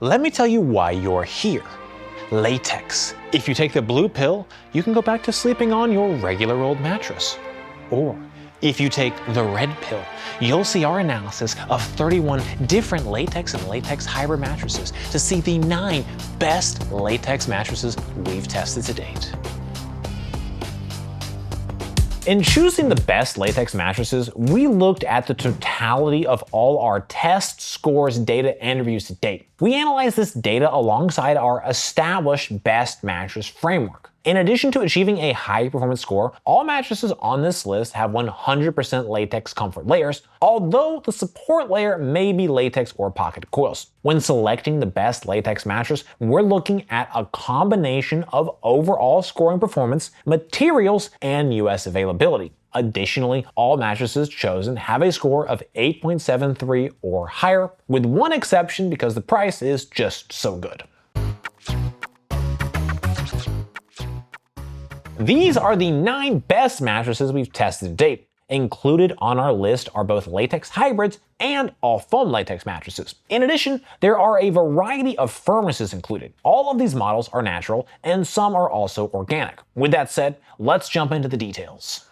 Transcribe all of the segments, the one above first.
Let me tell you why you're here. Latex. If you take the blue pill, you can go back to sleeping on your regular old mattress. Or if you take the red pill, you'll see our analysis of 31 different latex and latex hybrid mattresses to see the 9 best latex mattresses we've tested to date. In choosing the best latex mattresses, we looked at the totality of all our tests, scores, data, and reviews to date. We analyzed this data alongside our established best mattress framework. In addition to achieving a high performance score, all mattresses on this list have 100% latex comfort layers, although the support layer may be latex or pocket coils. When selecting the best latex mattress, we're looking at a combination of overall scoring performance, materials, and US availability. Additionally, all mattresses chosen have a score of 8.73 or higher, with one exception because the price is just so good. These are the 9 best mattresses we've tested to date. Included on our list are both latex hybrids and all foam latex mattresses. In addition, there are a variety of firmnesses included. All of these models are natural and some are also organic. With that said, let's jump into the details.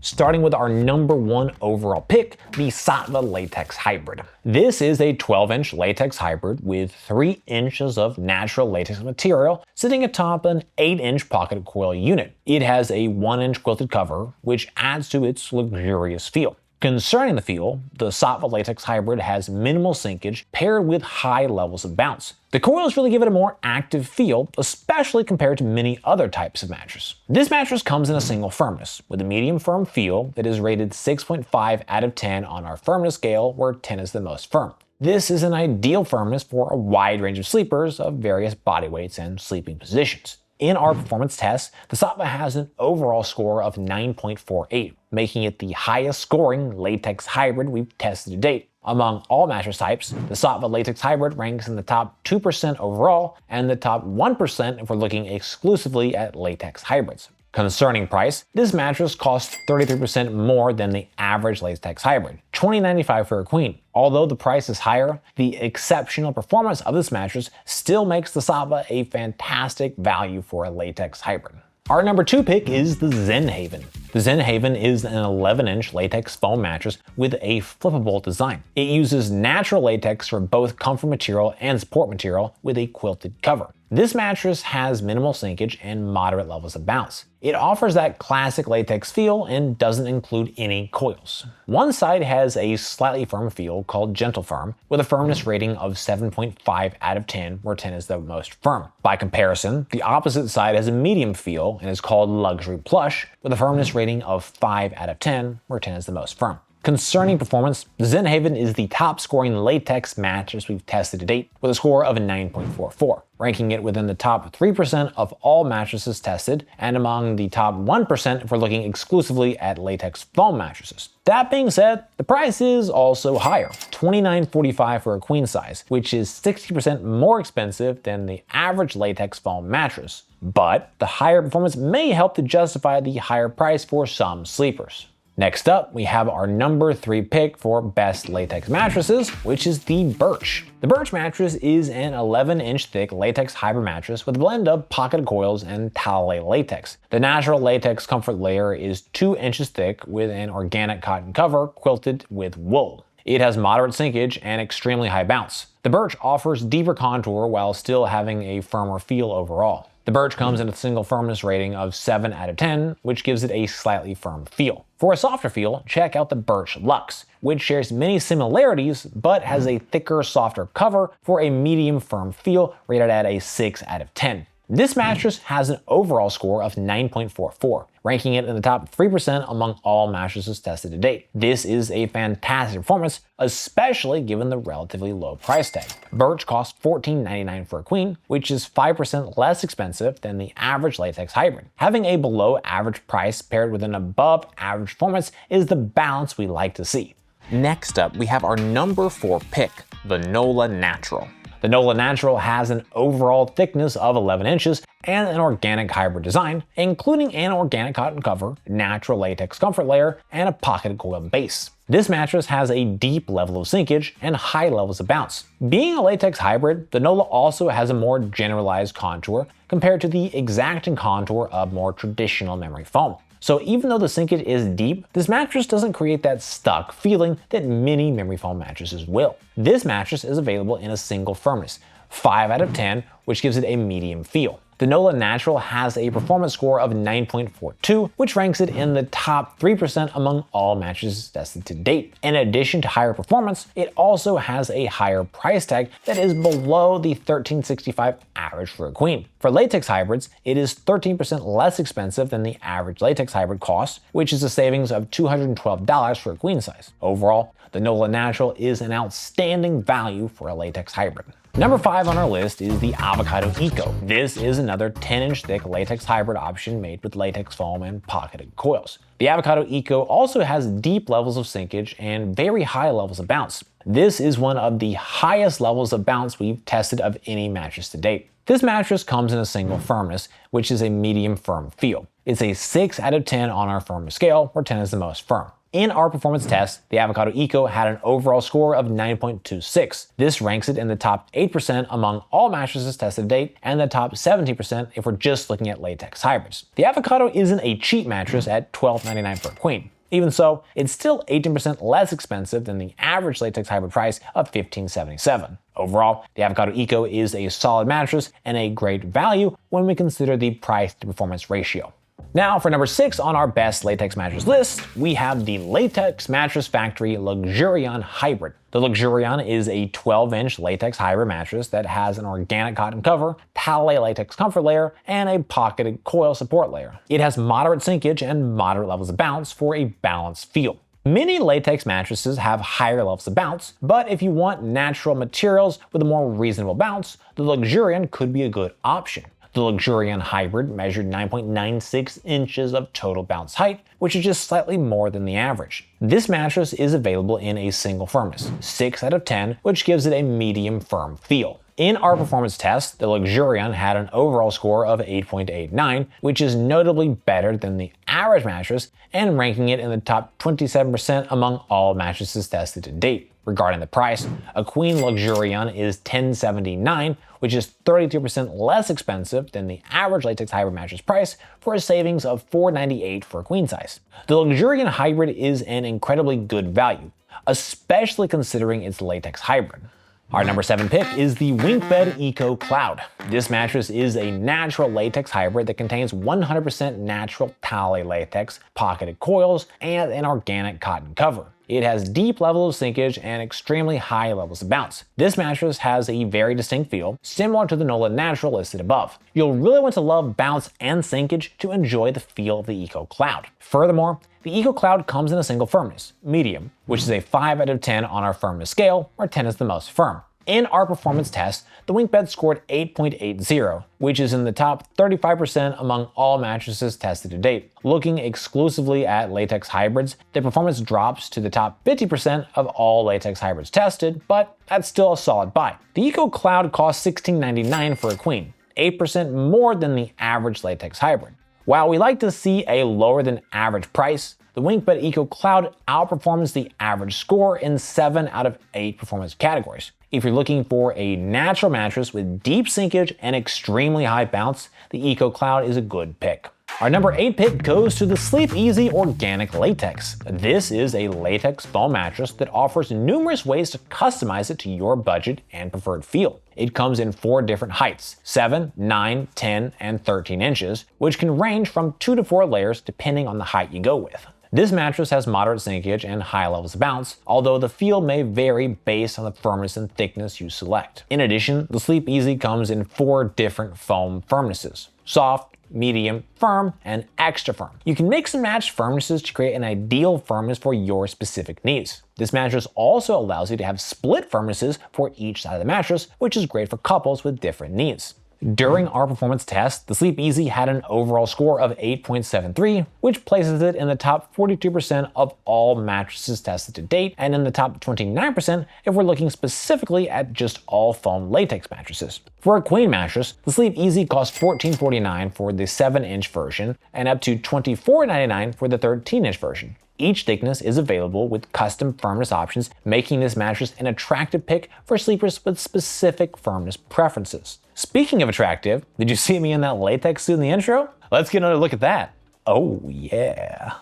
Starting with our number 1 overall pick, the Saatva Latex Hybrid. This is a 12-inch latex hybrid with 3 inches of natural latex material sitting atop an 8-inch pocket coil unit. It has a 1-inch quilted cover, which adds to its luxurious feel. Concerning the feel, the Saatva Latex Hybrid has minimal sinkage paired with high levels of bounce. The coils really give it a more active feel, especially compared to many other types of mattress. This mattress comes in a single firmness, with a medium firm feel that is rated 6.5 out of 10 on our firmness scale, where 10 is the most firm. This is an ideal firmness for a wide range of sleepers of various body weights and sleeping positions. In our performance test, the Saatva has an overall score of 9.48, making it the highest scoring latex hybrid we've tested to date. Among all mattress types, the Saatva Latex Hybrid ranks in the top 2% overall and the top 1% if we're looking exclusively at latex hybrids. Concerning price, this mattress costs 33% more than the average latex hybrid, $20.95 for a queen. Although the price is higher, the exceptional performance of this mattress still makes the Saatva a fantastic value for a latex hybrid. Our number 2 pick is the Zenhaven. The Zenhaven is an 11-inch latex foam mattress with a flippable design. It uses natural latex for both comfort material and support material with a quilted cover. This mattress has minimal sinkage and moderate levels of bounce. It offers that classic latex feel and doesn't include any coils. One side has a slightly firm feel called Gentle Firm, with a firmness rating of 7.5 out of 10, where 10 is the most firm. By comparison, the opposite side has a medium feel and is called Luxury Plush, with a firmness rating of 5 out of 10, where 10 is the most firm. Concerning performance, the Zenhaven is the top scoring latex mattress we've tested to date with a score of a 9.44, ranking it within the top 3% of all mattresses tested and among the top 1% if we're looking exclusively at latex foam mattresses. That being said, the price is also higher, $29.45 for a queen size, which is 60% more expensive than the average latex foam mattress. But the higher performance may help to justify the higher price for some sleepers. Next up, we have our number 3 pick for best latex mattresses, which is the Birch. The Birch mattress is an 11-inch thick latex hybrid mattress with a blend of pocket coils and tallow latex. The natural latex comfort layer is 2 inches thick with an organic cotton cover quilted with wool. It has moderate sinkage and extremely high bounce. The Birch offers deeper contour while still having a firmer feel overall. The Birch comes in a single firmness rating of 7 out of 10, which gives it a slightly firm feel. For a softer feel, check out the Birch Luxe, which shares many similarities but has a thicker, softer cover for a medium firm feel rated at a 6 out of 10. This mattress has an overall score of 9.44, ranking it in the top 3% among all mattresses tested to date. This is a fantastic performance, especially given the relatively low price tag. Birch costs $14.99 for a queen, which is 5% less expensive than the average latex hybrid. Having a below average price paired with an above average performance is the balance we like to see. Next up, we have our number 4 pick, the Nolah Natural. The The Nolah Natural has an overall thickness of 11 inches and an organic hybrid design, including an organic cotton cover, natural latex comfort layer, and a pocketed coil base. This mattress has a deep level of sinkage and high levels of bounce. Being a latex hybrid, the Nolah also has a more generalized contour compared to the exacting contour of more traditional memory foam. So even though the sinkage is deep, this mattress doesn't create that stuck feeling that many memory foam mattresses will. This mattress is available in a single firmness, 5 out of 10, which gives it a medium feel. The Nolah Natural has a performance score of 9.42, which ranks it in the top 3% among all mattresses tested to date. In addition to higher performance, it also has a higher price tag that is below the $1,365 average for a queen. For latex hybrids, it is 13% less expensive than the average latex hybrid cost, which is a savings of $212 for a queen size. Overall, the Nolah Natural is an outstanding value for a latex hybrid. Number 5 on our list is the Avocado Eco. This is another 10-inch thick latex hybrid option made with latex foam and pocketed coils. The Avocado Eco also has deep levels of sinkage and very high levels of bounce. This is one of the highest levels of bounce we've tested of any mattress to date. This mattress comes in a single firmness, which is a medium firm feel. It's a 6 out of 10 on our firmness scale, where 10 is the most firm. In our performance test, the Avocado Eco had an overall score of 9.26. This ranks it in the top 8% among all mattresses tested to date and the top 17% if we're just looking at latex hybrids. The Avocado isn't a cheap mattress at $12.99 for a queen. Even so, it's still 18% less expensive than the average latex hybrid price of $15.77. Overall, the Avocado Eco is a solid mattress and a great value when we consider the price to performance ratio. Now for number 6 on our best latex mattress list, we have the Latex Mattress Factory Luxerion Hybrid. The Luxerion is a 12-inch latex hybrid mattress that has an organic cotton cover, Pallet latex comfort layer, and a pocketed coil support layer. It has moderate sinkage and moderate levels of bounce for a balanced feel. Many latex mattresses have higher levels of bounce, but if you want natural materials with a more reasonable bounce, the Luxerion could be a good option. The Luxerion Hybrid measured 9.96 inches of total bounce height, which is just slightly more than the average. This mattress is available in a single firmness, 6 out of 10, which gives it a medium firm feel. In our performance test, the Luxerion had an overall score of 8.89, which is notably better than the average mattress and ranking it in the top 27% among all mattresses tested to date. Regarding the price, a queen Luxerion is $10.79, which is 32% less expensive than the average latex hybrid mattress price for a savings of $4.98 for a queen size. The Luxerion Hybrid is an incredibly good value, especially considering its latex hybrid. Our number 7 pick is the WinkBed EcoCloud. This mattress is a natural latex hybrid that contains 100% natural Pallet latex, pocketed coils, and an organic cotton cover. It has deep levels of sinkage and extremely high levels of bounce. This mattress has a very distinct feel, similar to the Nolah Natural listed above. You'll really want to love bounce and sinkage to enjoy the feel of the EcoCloud. Furthermore, the EcoCloud comes in a single firmness, medium, which is a 5 out of 10 on our firmness scale, where 10 is the most firm. In our performance test, the WinkBed scored 8.80, which is in the top 35% among all mattresses tested to date. Looking exclusively at latex hybrids, the performance drops to the top 50% of all latex hybrids tested, but that's still a solid buy. The EcoCloud costs $16.99 for a queen, 8% more than the average latex hybrid. While we like to see a lower than average price, the WinkBed EcoCloud outperforms the average score in 7 out of 8 performance categories. If you're looking for a natural mattress with deep sinkage and extremely high bounce, the EcoCloud is a good pick. Our number 8 pick goes to the Sleep Easy Organic Latex. This is a latex foam mattress that offers numerous ways to customize it to your budget and preferred feel. It comes in 4 different heights, 7, 9, 10, and 13 inches, which can range from 2 to 4 layers depending on the height you go with. This mattress has moderate sinkage and high levels of bounce, although the feel may vary based on the firmness and thickness you select. In addition, the Sleep Easy comes in 4 different foam firmnesses: soft, medium, firm, and extra firm. You can mix and match firmnesses to create an ideal firmness for your specific needs. This mattress also allows you to have split firmnesses for each side of the mattress, which is great for couples with different needs. During our performance test, the Sleep Easy had an overall score of 8.73, which places it in the top 42% of all mattresses tested to date, and in the top 29% if we're looking specifically at just all foam latex mattresses. For a queen mattress, the Sleep Easy costs $14.49 for the 7-inch version and up to $24.99 for the 13-inch version. Each thickness is available with custom firmness options, making this mattress an attractive pick for sleepers with specific firmness preferences. Speaking of attractive, did you see me in that latex suit in the intro? Let's get another look at that. Oh yeah.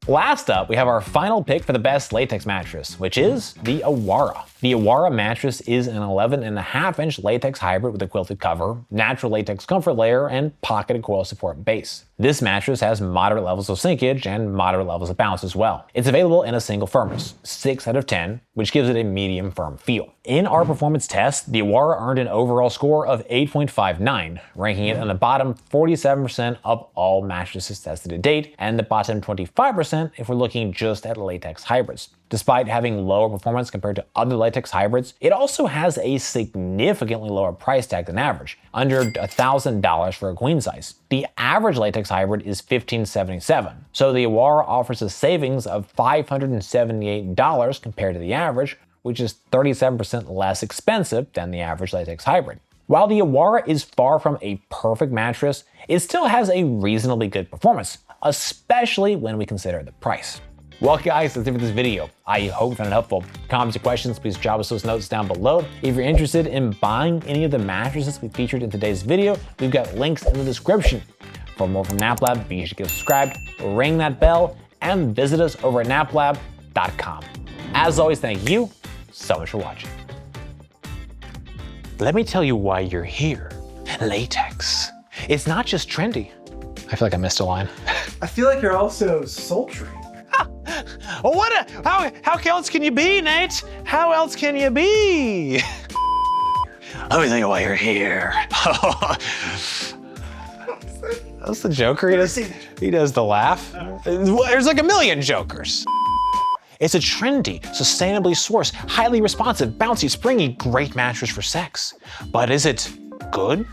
Last up, we have our final pick for the best latex mattress, which is the Awara. The Awara mattress is an 11.5-inch latex hybrid with a quilted cover, natural latex comfort layer, and pocketed coil support base. This mattress has moderate levels of sinkage and moderate levels of bounce as well. It's available in a single firmness, 6 out of 10, which gives it a medium firm feel. In our performance test, the Awara earned an overall score of 8.59, ranking it in the bottom 47% of all mattresses tested to date, and the bottom 25% if we're looking just at latex hybrids. Despite having lower performance compared to other latex hybrids, it also has a significantly lower price tag than average, under $1,000 for a queen size. The average latex hybrid is $1,577, so the Awara offers a savings of $578 compared to the average, which is 37% less expensive than the average latex hybrid. While the Awara is far from a perfect mattress, it still has a reasonably good performance, especially when we consider the price. Well guys, that's it for this video. I hope you found it helpful. Comments or questions, please drop us those notes down below. If you're interested in buying any of the mattresses we featured in today's video, we've got links in the description. For more from NapLab, be sure to get subscribed, ring that bell, and visit us over at naplab.com. As always, thank you so much for watching. Let me tell you why you're here. Latex. It's not just trendy. I feel like I missed a line. I feel like you're also sultry. Well, how else can you be, Nate? How else can you be? Let me tell you why you're here. That's the Joker. He does the laugh. There's like a million Jokers. It's a trendy, sustainably sourced, highly responsive, bouncy, springy, great mattress for sex. But is it good?